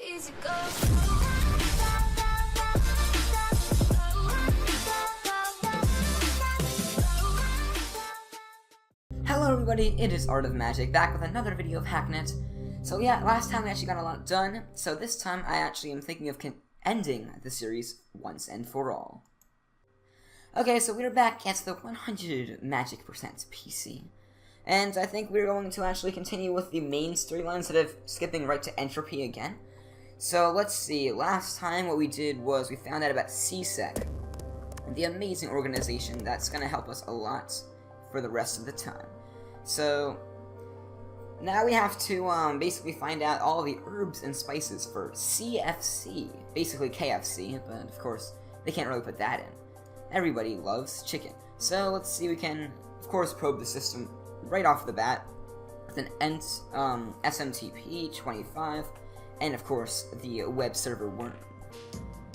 easy go. Hello everybody, it is ArtxOfxMagic back with another video of Hacknet. So yeah, last time we actually got a lot done, so this time I actually am thinking of ending the series once and for all. Okay, so we're back at the 100 Magic % PC. And I think we're going to actually continue with the main storyline instead of skipping right to entropy again. So let's see, last time what we did was we found out about CSEC, the amazing organization that's going to help us a lot for the rest of the time. So now we have to basically find out all the herbs and spices for CFC, basically KFC, but of course they can't really put that in. Everybody loves chicken. So let's see, we can of course probe the system right off the bat with an SMTP 25 and of course the web server worm.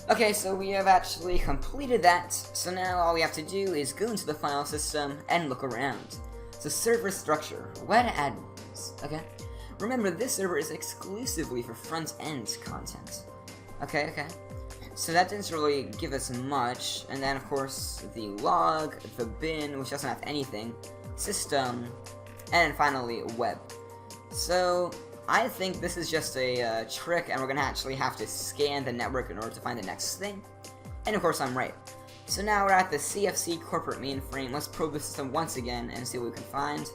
Okay, so we have actually completed that, so now all we have to do is go into the file system and look around. So server structure, web admins, okay? Remember, this server is exclusively for front-end content. Okay. So that didn't really give us much, and then of course the log, the bin, which doesn't have anything, system, and then finally web. So I think this is just a trick, and we're gonna actually have to scan the network in order to find the next thing. And of course I'm right. So now we're at the CFC corporate mainframe. Let's probe the system once again and see what we can find.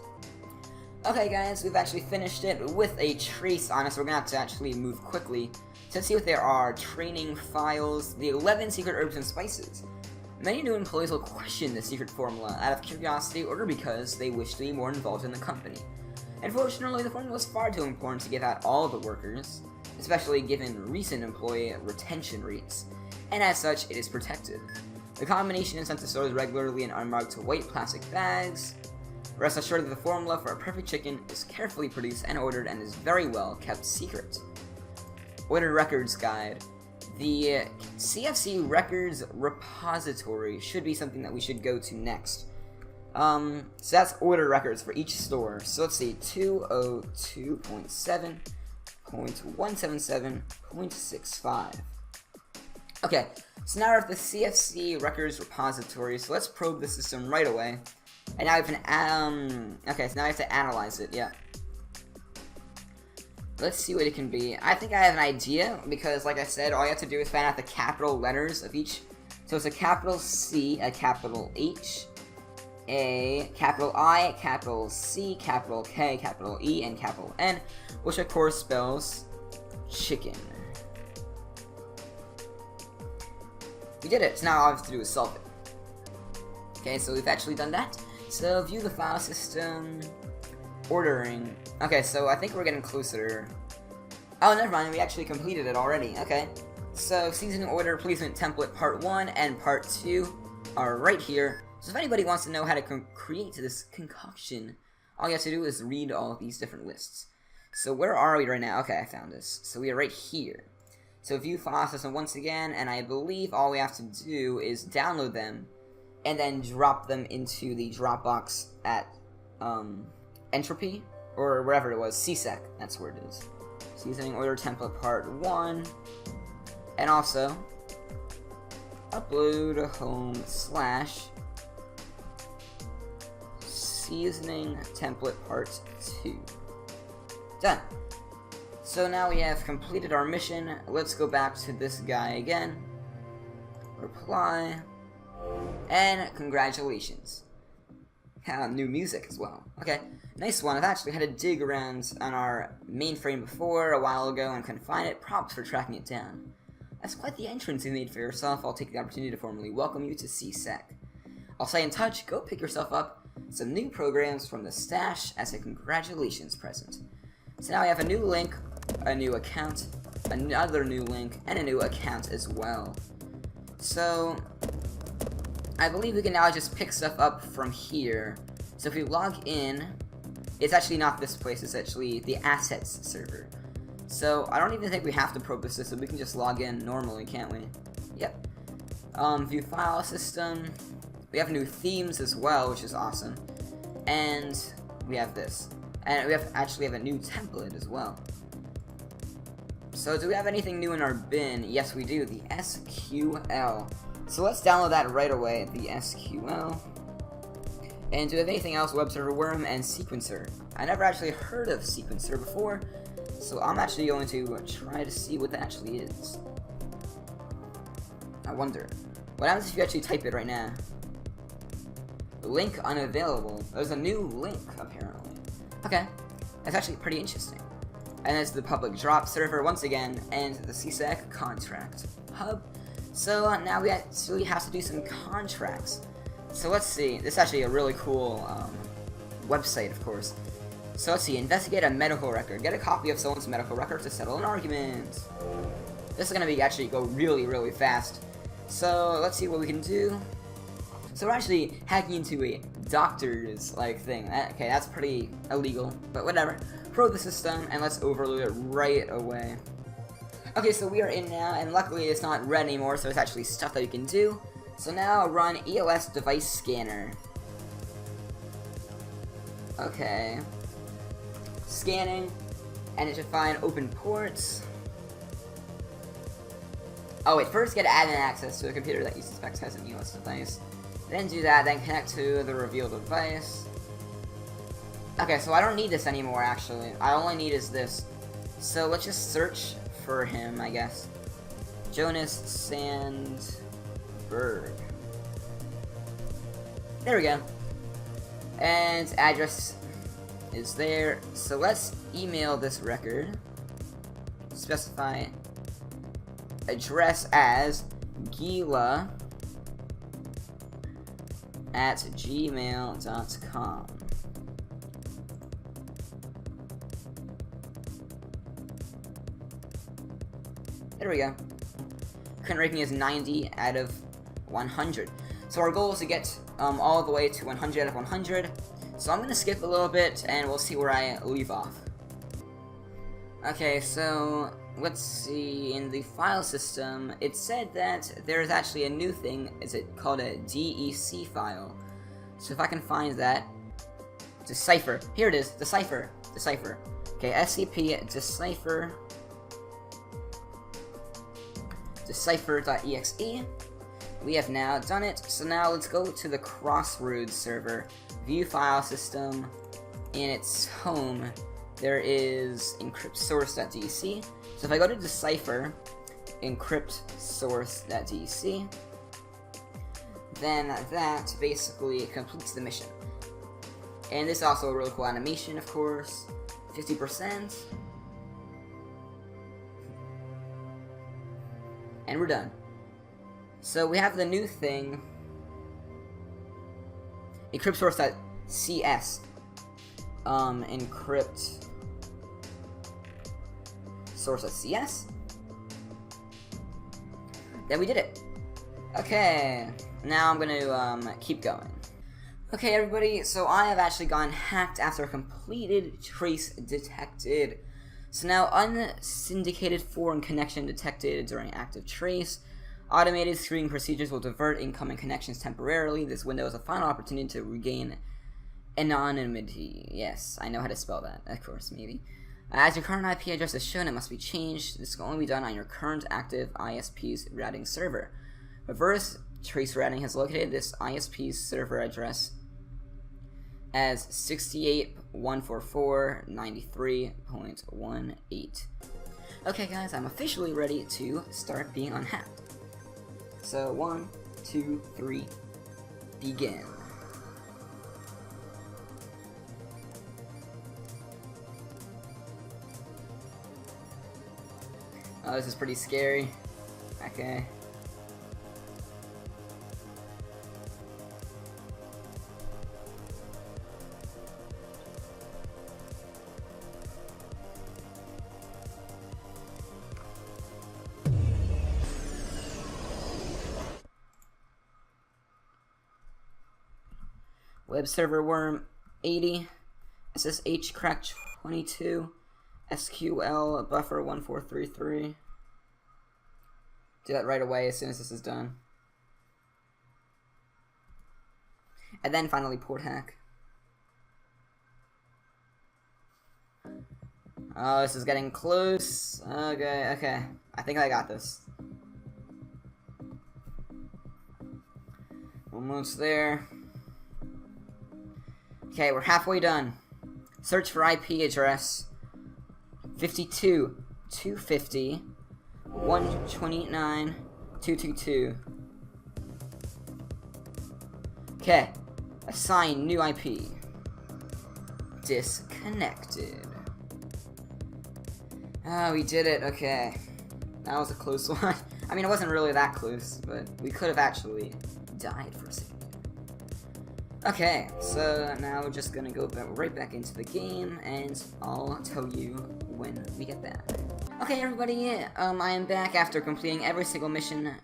Okay guys, we've actually finished it with a trace on us. We're gonna have to actually move quickly to see what there are. Training files, the 11 secret herbs and spices. Many new employees will question the secret formula out of curiosity or because they wish to be more involved in the company. Unfortunately, the formula is far too important to give out all the workers, especially given recent employee retention rates, and as such, it is protected. The combination is sent to stores regularly in unmarked white plastic bags. Rest assured that the formula for a perfect chicken is carefully produced and ordered and is very well kept secret. Order Records Guide. The CFC Records Repository should be something that we should go to next. So that's order records for each store. So let's see, 202.7.177.65. Okay, so now we're at the CFC Records Repository, so let's probe the system right away. And now we can, okay, so now I have to analyze it, yeah. Let's see what it can be. I think I have an idea, because like I said, all you have to do is find out the capital letters of each. So it's a capital C, a capital H, a capital I, capital C, capital K, capital E, and capital N, which of course spells chicken. We did it, so now all I have to do is solve it. Okay, so we've actually done that. So view the file system, ordering. Okay, so I think we're getting closer. Oh, never mind, we actually completed it already. Okay, so seasoning order placement template part 1 and part 2 are right here. So if anybody wants to know how to create this concoction, all you have to do is read all of these different lists. So where are we right now? Okay, I found this. So we are right here. So view file system once again, and I believe all we have to do is download them and then drop them into the Dropbox at entropy, or wherever it was, CSEC, that's where it is. Seasoning order template part 1, and also upload home / seasoning template part 2. Done. So now we have completed our mission. Let's go back to this guy again. Reply. And congratulations. New music as well. Okay, nice one. I've actually had to dig around on our mainframe before a while ago and couldn't find it. Props for tracking it down. That's quite the entrance you made for yourself. I'll take the opportunity to formally welcome you to CSEC. I'll stay in touch. Go pick yourself up some new programs from the stash as a congratulations present. So now I have a new link, a new account, another new link, and a new account as well. So I believe we can now just pick stuff up from here. So if we log in, it's actually not this place, it's actually the assets server. So I don't even think we have to probe the system, we can just log in normally, can't we? Yep. View file system. We have new themes as well, which is awesome. And we have this. And we actually have a new template as well. So do we have anything new in our bin? Yes, we do. The SQL. So let's download that right away. The SQL. And do we have anything else? Web server worm and sequencer. I never actually heard of sequencer before, so I'm actually going to try to see what that actually is. I wonder, what happens if you actually type it right now? Link unavailable. There's a new link, apparently. Okay, that's actually pretty interesting. And it's the public drop server once again, and the CSEC contract hub. So now we actually have to do some contracts. So let's see, this is actually a really cool website, of course. So let's see, investigate a medical record. Get a copy of someone's medical record to settle an argument. This is gonna be actually go really, really fast. So let's see what we can do. So we're actually hacking into a doctor's like thing. Okay, that's pretty illegal, but whatever. Probe the system and let's overload it right away. Okay, so we are in now, and luckily it's not red anymore, so it's actually stuff that you can do. So now run EOS device scanner. Okay. Scanning, and it should find open ports. Oh wait, first get admin access to a computer that you suspect has an EOS device. Then do that, then connect to the revealed device. Okay, so I don't need this anymore actually. I only need is this. So let's just search for him, I guess. Jonas Sandberg. There we go. And address is there. So let's email this record. Specify address as gila@gmail.com. There we go. Current rating is 90 out of 100. So our goal is to get all the way to 100 out of 100. So I'm going to skip a little bit and we'll see where I leave off. Okay, so let's see, in the file system, it said that there's actually a new thing. Is it called a DEC file? So if I can find that, decipher. Here it is, decipher. Okay, SCP decipher. Decipher.exe. We have now done it. So now let's go to the Crossroads server. View file system. In its home, there is encrypt source.dec. So if I go to decipher encrypt source.dec, then that basically completes the mission. And this is also a really cool animation, of course. 50%. And we're done. So we have the new thing. Encrypt source.cs. Encrypt source.cs. Then we did it. Okay, now I'm gonna keep going. Okay, everybody, so I have actually gotten hacked after a completed trace detected. So now, unsyndicated foreign connection detected during active trace. Automated screening procedures will divert incoming connections temporarily. This window is a final opportunity to regain anonymity. Yes, I know how to spell that, of course, maybe. As your current IP address is shown, it must be changed. This can only be done on your current active ISP's routing server. Reverse trace routing has located this ISP's server address as 68.144.93.18. Okay guys, I'm officially ready to start being unhacked. So 1, 2, 3, begin. Oh, this is pretty scary. Okay. Web server worm 80, SSH crack 22, SQL buffer 1433. Do that right away as soon as this is done. And then finally port hack. Oh, this is getting close. Okay, okay. I think I got this. Almost there. Okay, we're halfway done. Search for IP address 52.250.129.222. Okay, assign new IP. Disconnected. Oh, we did it. Okay, that was a close one. I mean, it wasn't really that close, but we could have actually died for a second. Okay, so now we're just gonna go right back into the game, and I'll tell you when we get back. Okay, everybody, I am back after completing every single mission,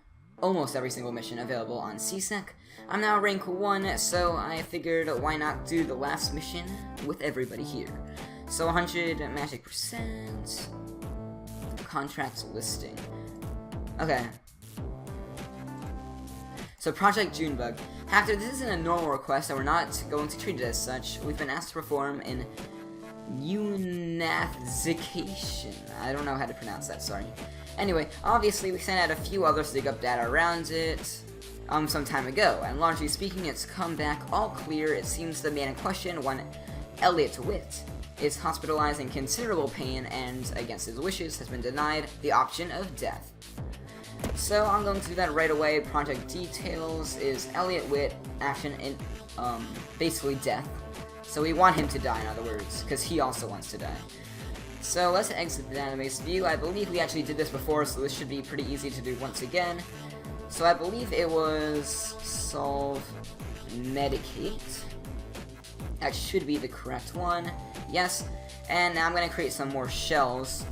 almost every single mission available on CSEC. I'm now rank 1, so I figured why not do the last mission with everybody here. So 100 magic percent, contract listing. Okay. So Project Junebug. After this isn't a normal request, and we're not going to treat it as such, we've been asked to perform an unedited. I don't know how to pronounce that, sorry. Anyway, obviously we sent out a few others to dig up data around it some time ago, and largely speaking it's come back all clear. It seems the man in question, one Elliot Witt, is hospitalized in considerable pain and, against his wishes, has been denied the option of death. So I'm going to do that right away. Project details is Elliot Witt, action in, basically death. So we want him to die, in other words, because he also wants to die. So let's exit the database view. I believe we actually did this before, so this should be pretty easy to do once again. So I believe it was solve medicate. That should be the correct one. Yes. And now I'm going to create some more shells.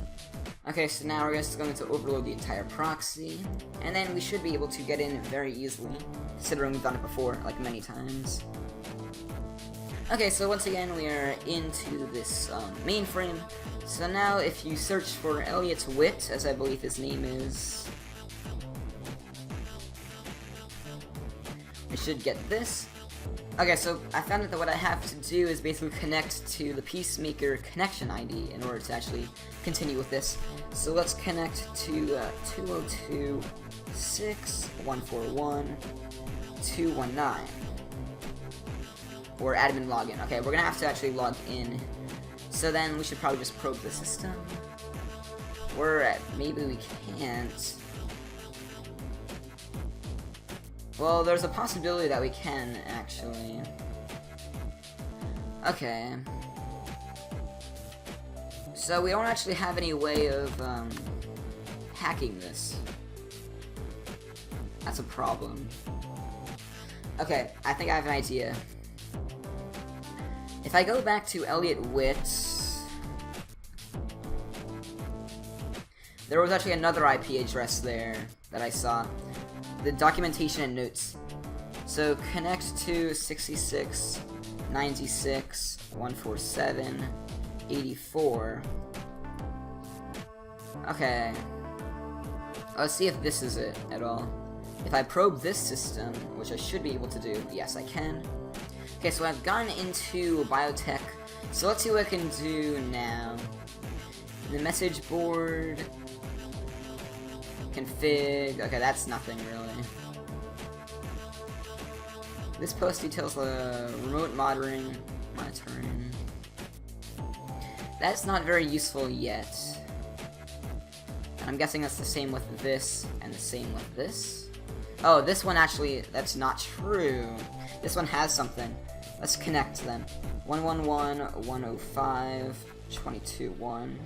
Okay, so now we're just going to overload the entire proxy, and then we should be able to get in very easily, considering we've done it before, like many times. Okay, so once again, we are into this mainframe. So now, if you search for Elliot Witt, as I believe his name is, we should get this. Okay, so I found out that what I have to do is basically connect to the Peacemaker connection ID in order to actually continue with this. So let's connect to 202.6.141.219. Or admin login. Okay, we're gonna have to actually log in. So then we should probably just probe the system. Maybe we can't. Well, there's a possibility that we can, actually. Okay. So we don't actually have any way of, hacking this. That's a problem. Okay, I think I have an idea. If I go back to Elliot Witt, there was actually another IP address there that I saw. The documentation and notes. So connect to 66.96.147.84. Okay. Let's see if this is it at all. If I probe this system, which I should be able to do, yes I can. Okay, so I've gotten into biotech. So let's see what I can do now. The message board. Config. Okay, that's nothing really. This post details the remote monitoring. That's not very useful yet. And I'm guessing that's the same with this and the same with this. Oh, this one actually, that's not true. This one has something. Let's connect them. 111.105.22.1.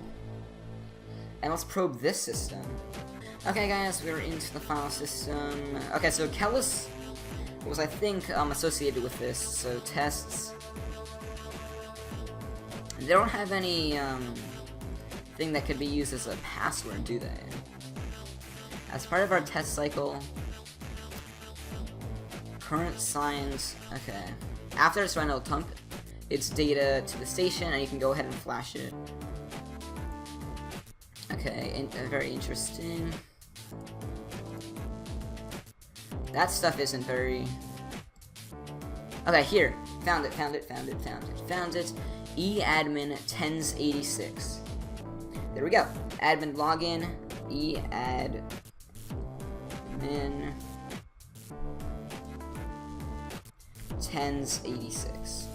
And let's probe this system. Okay guys, we're into the file system. Okay, so Kellis was, I think, associated with this, so tests. They don't have any, thing that could be used as a password, do they? As part of our test cycle, current signs, okay. After it's run, it'll dump its data to the station, and you can go ahead and flash it. Okay, very interesting. That stuff isn't very... Okay, here. Found it. eadmin 1086. There we go. Admin login, admin. Tens 86.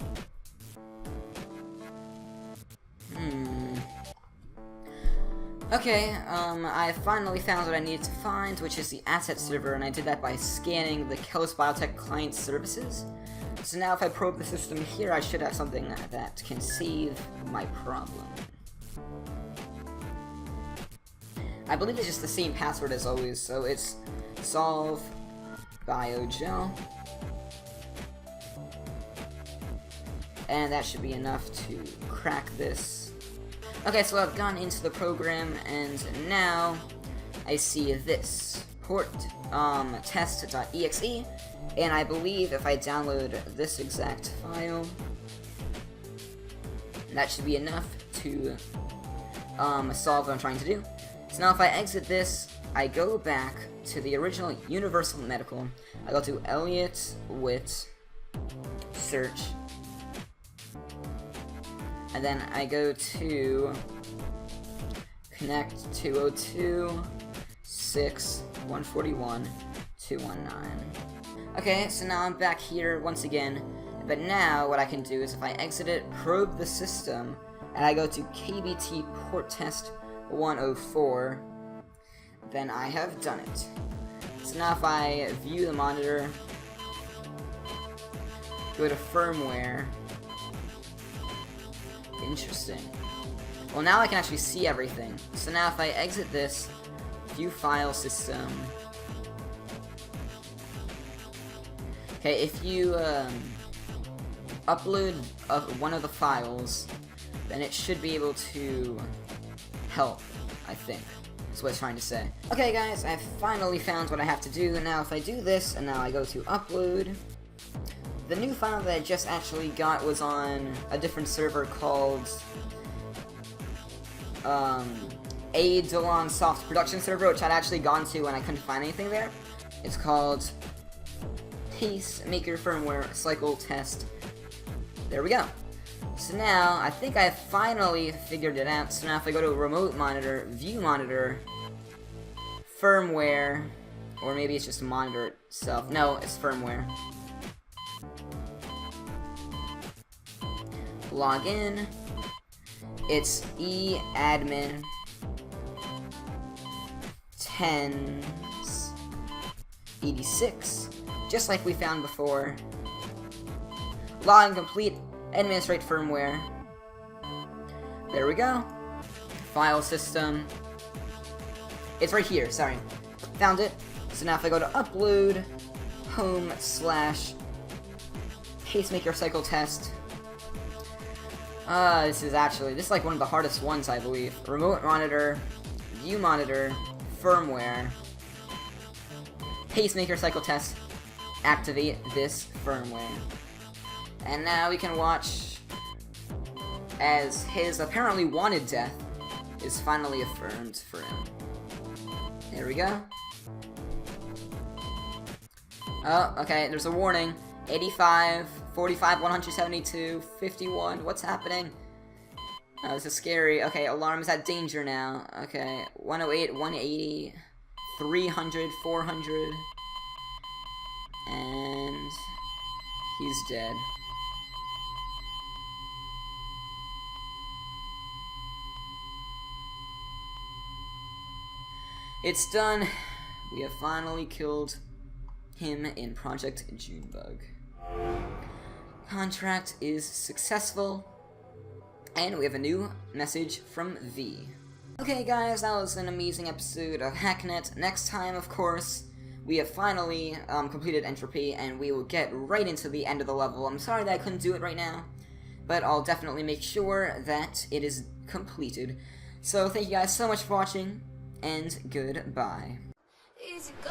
Okay, I finally found what I needed to find, which is the asset server, and I did that by scanning the Kelos Biotech client services. So now if I probe the system here, I should have something that can save my problem. I believe it's just the same password as always, so it's solve biogel. And that should be enough to crack this. Okay, so I've gone into the program, and now I see this port test.exe, and I believe if I download this exact file, that should be enough to solve what I'm trying to do. So now if I exit this, I go back to the original Universal Medical. I go to Elliot Witt search. And then I go to connect 202.6.141.219. Okay, so now I'm back here once again, but now what I can do is if I exit it, probe the system, and I go to KBT port test 104, then I have done it. So now if I view the monitor, go to firmware. Interesting. Well, now I can actually see everything. So now if I exit this, view file system. Okay, if you upload one of the files, then it should be able to help, I think. That's what it's trying to say. Okay guys, I've finally found what I have to do. Now if I do this, and now I go to upload, the new file that I just actually got was on a different server called a Delon Soft Production server, which I'd actually gone to and I couldn't find anything there. It's called Pacemaker Firmware Cycle Test. There we go. So now, I think I finally figured it out. So now if I go to Remote Monitor, View Monitor, Firmware, or maybe it's just monitor itself. No, it's firmware. Log in. It's admin 10s 86, just like we found before. Login complete. Administrate firmware. There we go. File system. It's right here, sorry. Found it. So now if I go to upload, home / pacemaker cycle test. This is like one of the hardest ones, I believe. Remote monitor, view monitor, firmware, pacemaker cycle test, activate this firmware. And now we can watch as his apparently wanted death is finally affirmed for him. There we go. Oh, okay, there's a warning. 85, 45, 172, 51, what's happening? Oh, this is scary. Okay, alarm is at danger now. Okay, 108, 180, 300, 400, and he's dead. It's done. We have finally killed him in Project Junebug. Contract is successful. And we have a new message from V. Okay guys, that was an amazing episode of Hacknet. Next time, of course, we have finally completed Entropy, and we will get right into the end of the level. I'm sorry that I couldn't do it right now, but I'll definitely make sure that it is completed. So thank you guys so much for watching, and goodbye. Easy go.